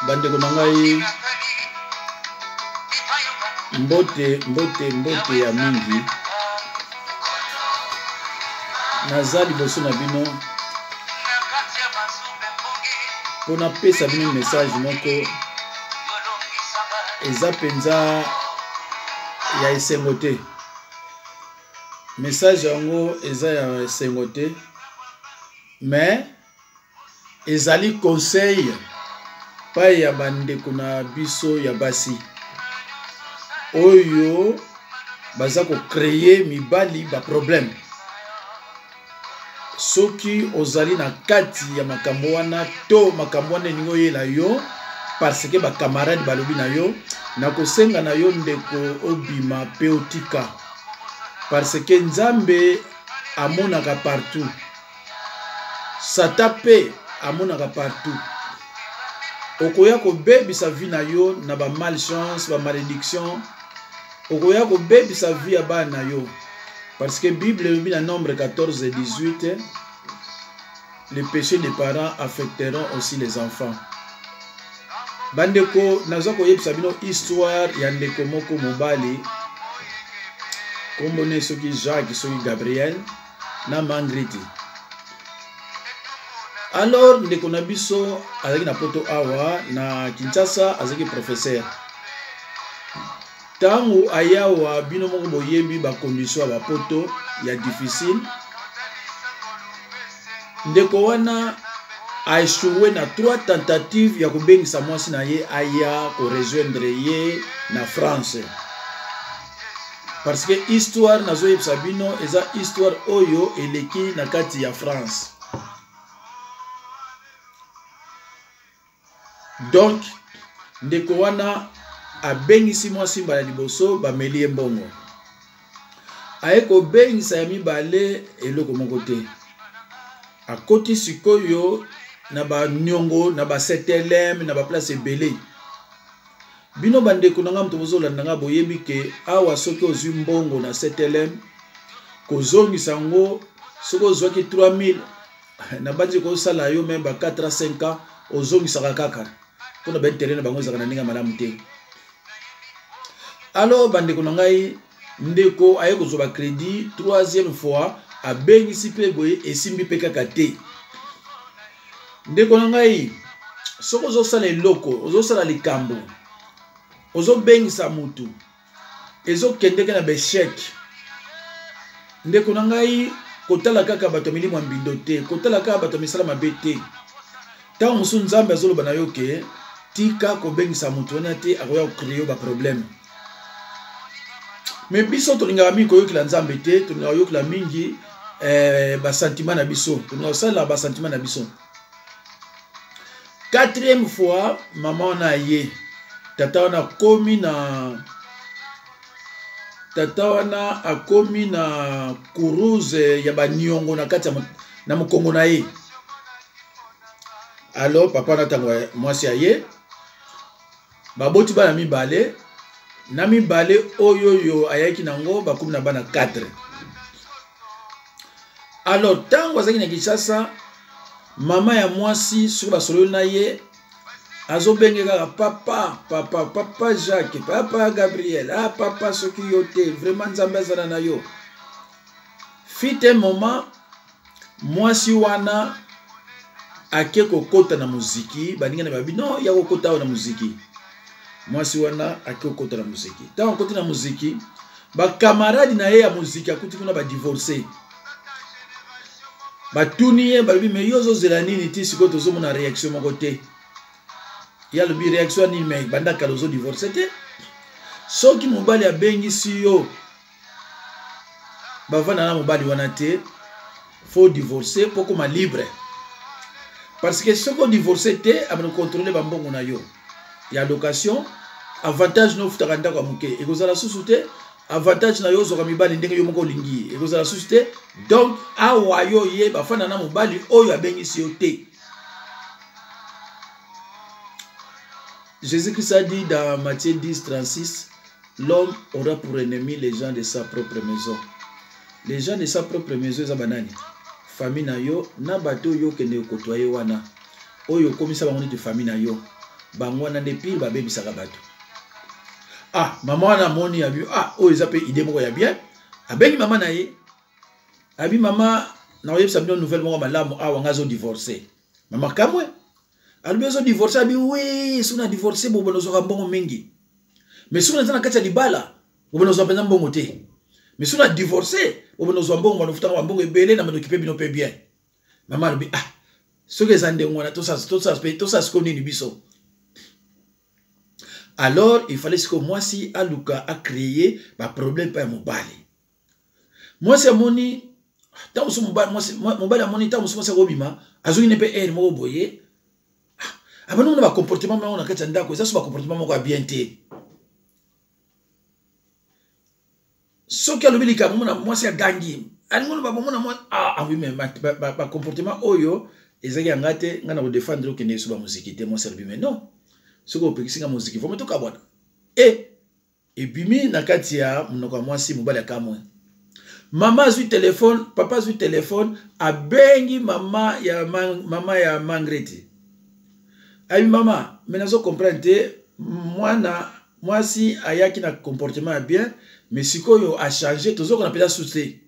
bande ko nangai mbote ya mingi nazali boso na bino pona pesa bino message moko eza penza ya esengo te. Message yango eza ya esengo te, mais ezali conseil pa ya bandeko na biso ya basi oyo baza ko créer mibali ba problème. Soki ozali na kati ya makambo wana to makambo wana ningo yela yo parce que ba camarade balobi na yo na kosenga na yo ndeko obima pe otika parce que Nzambe amonaka partout, Satan pe amonaka partout. Okoya ko bebisa vie na yo na ba malchance ba malédiction, okoya ko bebisa vie ya bana yo parce que Bible elobi na Nombre 14 et 18 les péchés des parents affecteront aussi les enfants. Bandeko nazo ko yebisa bino histoire ya ndeko moko mobali kombone soki Jacques soki Gabriel na Mangriti. Alors ndeko na biso azaki na poto awa na Kinshasa, azaki professeur. Tango ayawa bino moko boyebi ba condition ba poto ya difficile, ndeko wana a échoué na 3 tentatives ya kobengisa mwasi na ye aya ko rejoindre ye na France. Parce que histoire nazo yebisa bino eza histoire oyo eleki na kati ya France. Donc ndeko wana abengisi mwasi mbala liboso bameli mbongo. Aye ko bengisa ya mibale eloko moko te. Akoti sikoyo na ba nyongo na ba setelem na ba place ebele. Bino bandeko nanga mto bozolanda nga boyebi ke awa soki ozwi mbongo na setelem kozongisa ngo soki ozwaki 3000 na bandi kosala yo même ba 4 à 5 ans ozongisa kaka pona ba intérêt na bango ezaka na ndinga malamu te. Alors bandeko nangai ndeko aye kozwa crédit 3e fois abengisi pe boye esimbi pe kaka te. Ndeko nangai soko ozosala eloko ozosala likambo ozobengisa mutu ezokendeke na beshek, ndeko nangai kotala kaka bato milimo mbindo te, kotala kaka bato misala mabe te. Tango musu Nzambe azoloba na yo ke tika kobengisa mutu wana te akoya créer ba problème. Mais biso tolingaka mingi koyokela Nzambe te, tolingaka koyokela mingi ba sentiment na biso, tolingaka kosala ba sentiment na biso. 4e fois maman na ye tata wana akomi na kuruze ya banyongo na kati na mokongo na ye. Alors papa na tango mwasi aye baboti bana mibale na mibale oyoyo ayaki nango bakomi na bana 4. Alors tango azaki na Kinshasa mama ya mwasi soki basolo na ye azobengeka papa Jacques, papa Gabriel, papa soki yo te vraiment Nzambe azala na yo. Fit un moment mwasi wana ake kokota na muziki, baninga na babi non ya kokota na muziki. Mwasi wana ake kokota na muziki. Tango kokota na muziki, ba camarade na ye ya muziki akuti kuna ba divorcer. Batuni ye babi me yozo zela nini ti siko tozomona réaction moko te. Ya lobi réaction ni me banda kalozo divorcer te. Soki mobali abengisi yo bavana na mobali wana te, faut divorcer pour comme libre. Parce que ce qu'on divorce te abano contrôler bambongo na yo. Ya location avantage no futakanda kwa muke. Ekozala susu te avantage na yo zoka mibali ndenge yo moko lingi. Ekozala susu te. Donc awa yo ye bafana na mobali oyo abengisi yo te. Jésus-Christ a dit dans Matthieu 10, 36, l'homme aura pour ennemi les gens de sa propre maison. Les gens de sa propre maison, ils ont banani. Famille na yo, na bato yo kende kotoye wana. Oyo komisa bango de famille na yo. bango wana nde pire babebisaka bato. Ah, maman wana moni abi ah oyo eza pe idée moko ya bien. Abengi maman na ye. Abi maman na oyebisa bino nouvelle moko malamu awa nga zo divorcer. Maman kamwe. Albi zo divorcer abi oui, suna divorcer bo bono zo mbongo mingi. Mais suna tana kati ya libala, bo bono zo penza mbongo te. Mais suna divorcer, bo bono zo mbongo bono futa mbongo ebele na bono kipe bino pe bien. Maman albi ah, soki zande ngona to sa skoni ni biso. Alors, il fallait que moi si Aluka a créé un problème pour mobali. Moi c'est moni tant so mobali moni tant so robima azui ne pe er mo boye. Abano na comportement na kati ndako ça so comportement moko bien té. So que lobili ka mona moi c'est gangi. Alingo ba mona moi ah oui mais ba comportement oyo ezaki ngate ngana ko défendre que ne so ba musique té moi serbi mais non. Ce qu'on peut dire, c'est musique. Faut me toquer à boire. Et bimi nakatia mnoka mwasi mobali akamwe. Maman a eu téléphone, papa a eu téléphone, a bengi mama ya mangreti. Ayi mama, menazo comprendre moi si ayaki na comportement bien, mais sikoyo a changé, toujours qu'on appelle ça souci.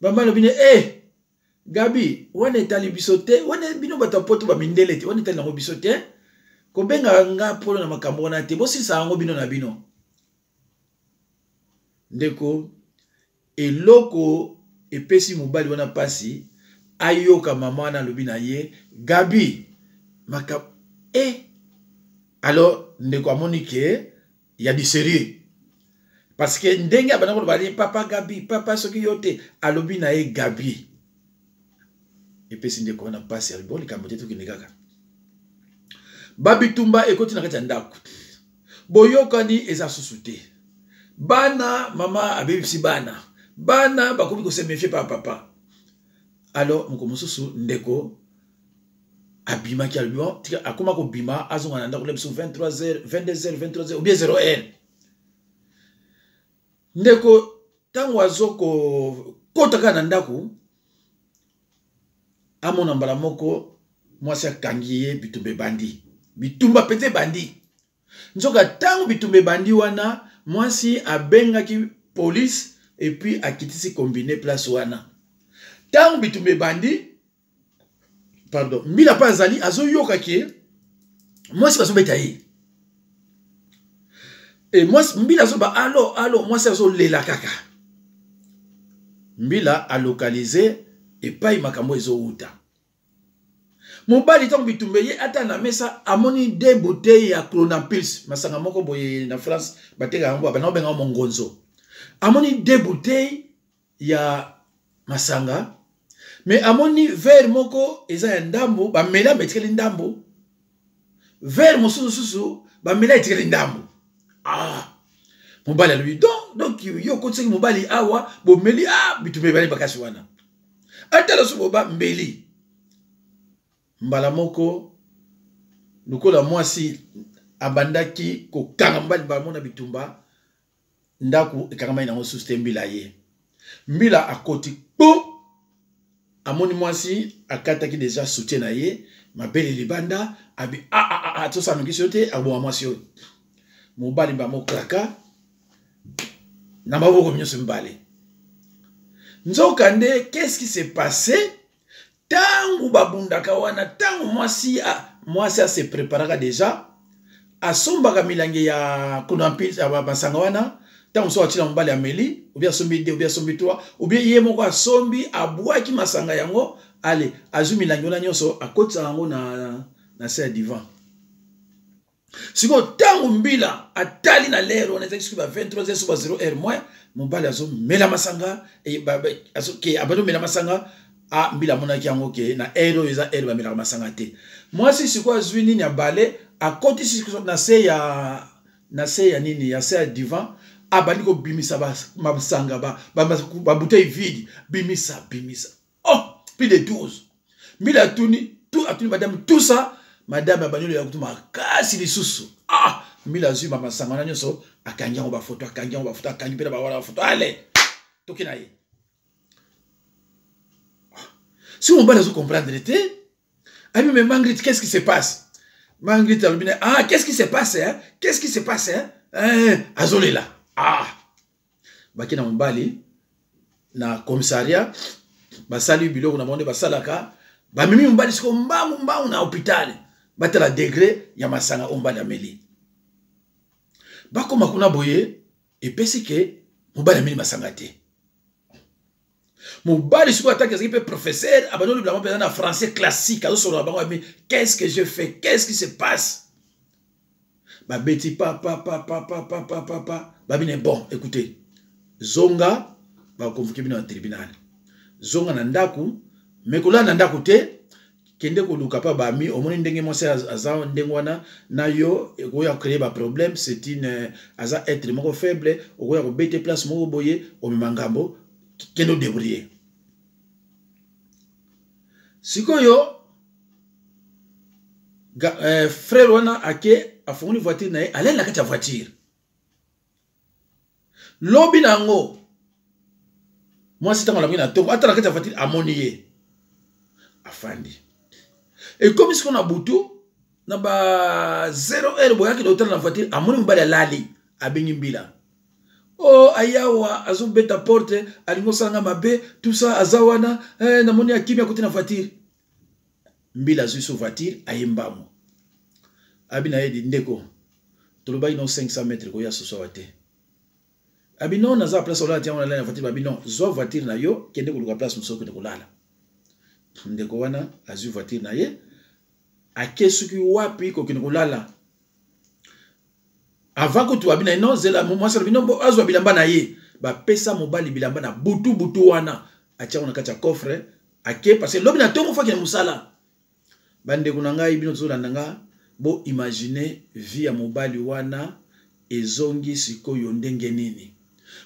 Maman le bine Gabi, wane tali bisote, wane bino batapoto ba mindelete, wane tali na bisote. Kobenga nga polo na makambo wana te bosi sa ngo bino na bino ndeko eloko epesi mobali wana pasi ayoka mama na lobi na ye Gabi maka alors ndeko amoni ke ya di sérieux parce que ndenge abana ko bali papa Gabi papa soki yote alobi na ye Gabi epesi ndeko wana pasi aliboli kambote to kinekaka Babitumba ekoti na kati ya ndako. Boyokani eza susute. Bana mama abebisi bana. Bana bakomi ko se méfier pa papa. Alors moko mosusu ndeko abima ki albion tika akoma ko bima azonga na ndako lebiso 23h 22h 23h ou bien 0h. Ndeko tango azoko kotaka na ndako amona mbala moko mwasi akangiye bitumbe bandi. Bitumba pete bandi. Nzoka tango bitumbe bandi wana, mwasi abenga ki police et puis akitisi combiné place wana. Tango bitumbe bandi, pardon, mbila pa azali azo yoka ke mwasi baso beta ye. Et mwasi mbila azo ba allo mwasi azo lela kaka. Mbila a localisé et pa makambo ezo uta. Mobali tango bitumbe ye ata na mesa amoni 2 bouteilles ya Cronapils masanga moko boye na France bateka yango bana benga mongonzo. Amoni 2 bouteilles ya masanga mais amoni verre moko eza ya ndambo ba mela metikeli ndambo. Verre mosusu ba mela etikeli ndambo. Ah. Mobali lui donc yo kotseki mobali awa bo meli bitumbe bali bakasi wana. Ata la suboba mbeli. Mbala moko lukola mwasi abandaki ko kanga mbali bamona bitumba ndaku ekangama ina ngosuste mbila ye mbila akoti po amoni mwasi akataki déjà soutien na ye mabele libanda abi to sa ngi sote abo mwasi yo mobali ba mokraka na maboko mnyoso mbale nzokande qu'est-ce qui s'est passé? Tangu babundaka wana tangu mwasi se préparaka déjà asombaka milangi ya Cronapils basanga wana tangu so atila mbali ameli ou bien sombi 2 ou bien sombi 3 ou bien ye moko asombi abwaki masanga yango ale azu milangi wana nyonso akotisa yango na se divan siko tangu mbila atali na lero on ezaki ba 23h sur 0h moins mobali azo mela masanga e azo ke abado mela masanga mbila mona kiango ke na ero eza ero ba mela masanga te moi si siko zwini ni abale akoti siko na se ya nini ya se ya divan abali ko bimisa ba masanga ba bouteille vide bimisa plus de 12 mbila atuni madame tout ça madame abanyolo ya kutuma kasi lisusu mbila zuma masanga na nyoso akangi ba photo akangi pela ba wala photo ale tokina ye. Si on va comprendre l'été, mais Mangrit, qu'est-ce qui se passe? Mangrit alobine, ah, qu'est-ce qui se passe, hein? Qu'est-ce qui se passe, hein? Azolela. Ah. Baki na mbali, na commissariat, basali biloko na monde basalaka, ba mimi mbali siko mbangu na hôpital. Batela degré ya masanga ombali ameli. Bako makuna boye, epesi ke mbali ameli masanga te. Mobali siko atake ce peut professeur abandonne le blanc en français classique alors sur la banque mais qu'est-ce que je fais, qu'est-ce qui se passe, ba beti papa ba bine bon écoutez zonga ba convoquer bino en tribunal zonga na ndaku mais kola na ndaku te kende ko luka pa ba mi omoni ndenge mo se aza ndenge wana na yo ekoya créer ba problème, c'est une aza être moko faible okoya ko bete place moko boye o mimangambo kendo débrouiller. Sikoyo frère wana ake afunguli voiture na ye ale na kati ya voiture lobi nango mwasi tango la na tongo ata na kati ya voiture amoni ye afandi et comme si on a butu na ba 0 heure boyaki do na voiture amoni mbali alali abengi mbila. Oh, ayawa, azo beta porte, alingo sanga mabe, tout ça, azawana, na moni ya kimia kote na voiture. Mbila zui so voiture, ayembamo. Abi na yedi ndeko, toloba ino 500 mètres ko ya so wate. Abi non, naza place ola tia na voiture, abi non, zo voiture na yo, kende ko luka place musoko de kolala. Ndeko wana, azu voiture na ye, akesuki wapi ko kende kolala. Avant que tu abina non zela moi ça bino azwa bilamba na ye ba pesa mobali bilamba na butu wana atia na kati ya coffre ake parce que lobi na tongo fa ke musala bande kuna ngai bino zo landanga bo imaginer vie ya mobali wana ezongi sikoyo ndenge nini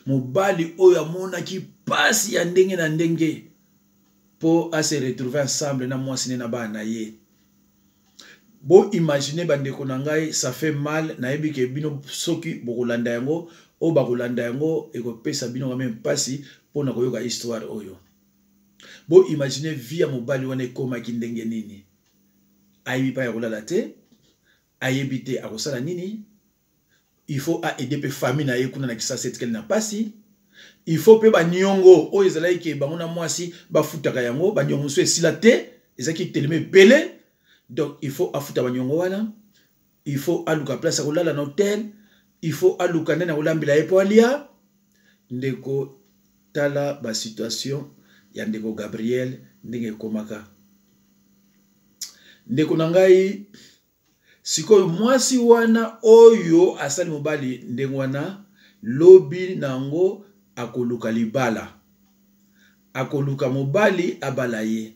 mobali oyo amona ki pasi ya ndenge na ndenge po a se retrouver ensemble na mwasi na bana ye. Bo imaginer bandeko na ngai ça fait mal na yebi ke bino soki bokolanda yango o bakolanda yango ekopesa bino quand même pasi pona koyoka histoire oyo. Bo imaginer vie ya mobali wana ekoma kindenge nini ayebi pa ya kolala te ayebi te akosala nini il faut aider pe famille na ye kuna na kisa set kel na pasi il faut pe ba nyongo o ezalaki ke bango na mwasi bafutaka yango ba nyongo so esila te ezaki teleme belé. Donc, il faut afuta banyongo wana, il faut aluka place à kolala na hôtel, il faut aluka nena kolambila epo alia. Ndeko tala ba situation ya ndeko Gabriel ndenge komaka. Ndeko nangai sikoyo mwasi wana oyo asali mobali ndenge wana lobi nango akoluka libala. Akoluka mobali abalaye.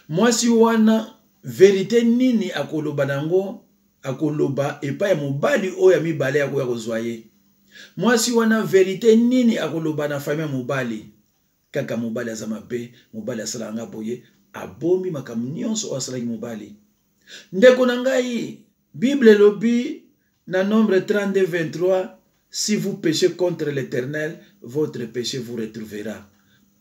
Mwasi wana vérité nini akoloba nango akoloba epa ya mobali oyo ya mibale ya koya kozwaye. Mwasi wana vérité nini akoloba na famille mobali kaka mobali azama be mobali asala nga boye abomi makambo nyonso asalaki mobali. Ndeko na ngai Bible lobi na Nombre 32:23 si vous péchez contre l'Éternel votre péché vous retrouvera.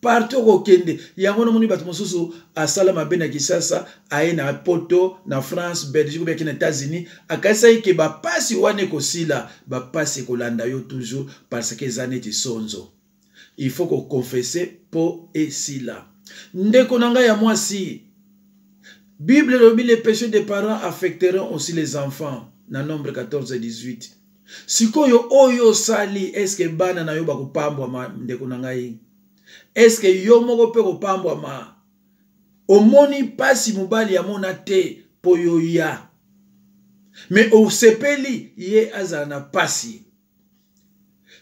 Partout au Kende, yango na moni bato mosusu asala mabe na Kisasa, aye na poto na France, Belgique ou bien na États-Unis, akasai ke ba pasi wane kosila, ba pasi kolanda yo toujours parce que zaneti sonzo. Il faut qu'on confesse po esila. Ndeko nanga ya mwasi. Bible lobi les péchés des parents affecteront aussi les enfants. Na Nombre 14:18. Sikoyo oyo sali eske bana na yo bakupambwa ma ndeko nangai. Est-ce que yo moko pe kopambwa ma omoni pasi mobali ya mona te po yo ya mais o sepeli ye azana pasi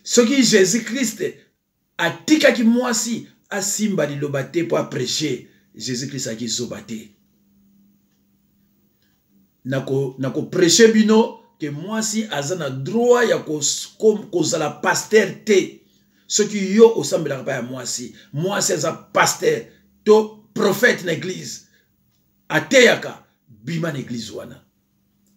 soki Jésus Christ atika ki mwasi asimba liloba te po prêcher Jésus Christ aki zoba te nako prêcher bino ke mwasi azana droit ya kozala pasteur te. Ce qui yo au semble la pa moi c'est un pasteur to prophète na église ateyaka bima na église wana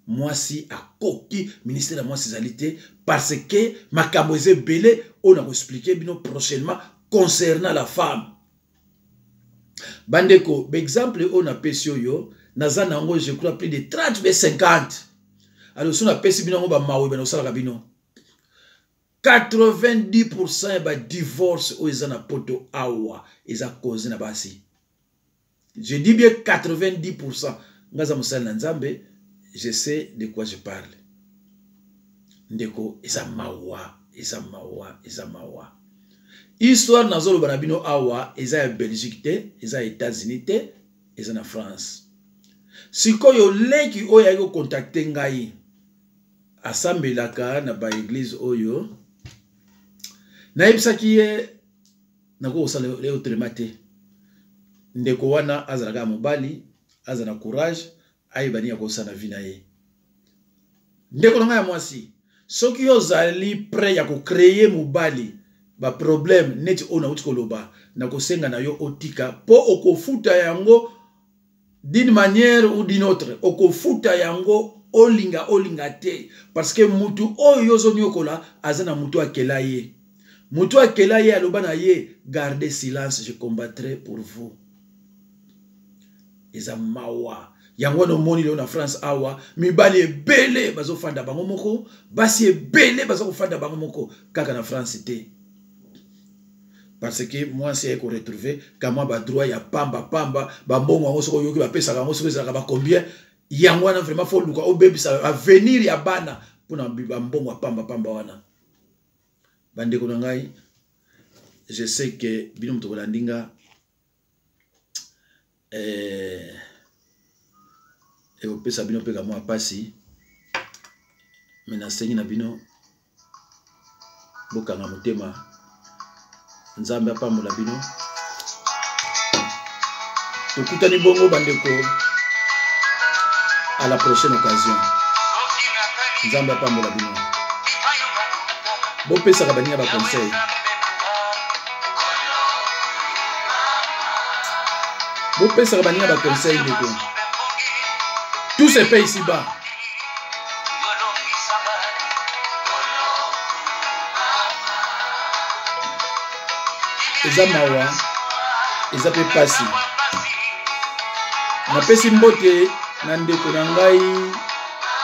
moi si a koki ministère de moi sexualité parce que makambo eze belé on a expliqué bino prochainement concernant la femme bandeko exemple on a pesio yo naza nango je crois plus de 30 mais 50 alors si on a pesi bino ba mawe bino sala kabino 90% ba divorce o eza na poto awa eza cause na basi. Je dis bien 90%. Ngaza musala na nzambe, je sais de quoi je parle. Ndeko eza mawa, eza mawa, eza mawa. Histoire nazolo banabino awa eza ya Belgique te, eza États-Unis te, eza na France. Sikoyo leki oyo yako contacter ngai asambelaka na ba église oyo na yebisaki ye nako osala leo telemate ndeko wana azalaka mobali azana courage ayebani ya kosala vie na ye ndeko nanga ya mwasi soki ozali prêt ya ko créer mobali ba problème neti ona uti koloba na kosenga na yo otika po okofuta yango d'une manière ou d'une autre okofuta yango olinga te parce que mutu oyo zonyokola azana mutu akela ye mutu akela ye aloba na ye gardez silence je combattrai pour vous. Eza mawa yango no moni leo na France awa mibali ebele bazo fanda bango moko basi ebele bazo kofanda bango moko kaka na France te parce que moi c'est ko retrouver kama ba droit ya pamba ba mbongo ngo soko yoki ba pesa ngo soko ezaka ba combien yango wana vraiment faut luka obebisa avenir ya bana pona ba mbongo pamba wana bande ko ngai je sais que bino mto landinga eko pesa bino peka mwa pasi mena sengi na bino bokanga motema nzambe apambola bino tokutani bongo bandeko à la prochaine occasion nzambe apambola bino bopesaka baninga ba conseil bopesaka baninga ba conseil ndeko tout se paye ici-bas. Eza mawa, eza pe pasi. Na pesi mbote na ndeko na ngai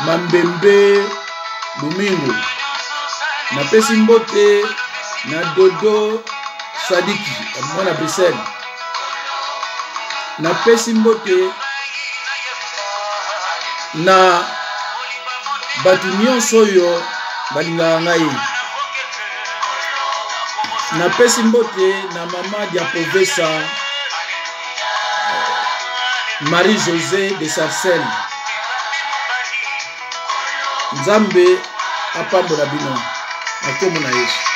Mambembe Domingo. Na pesi mbote na Dodo Sadiki, mwana Bruxelles. Na pesi mbote na batu nyonso oyo balingaka ngai na pesi mbote na mama Diapovesa Marie-José de Sarcelles nzambe apambola bino na kombo na Yesu.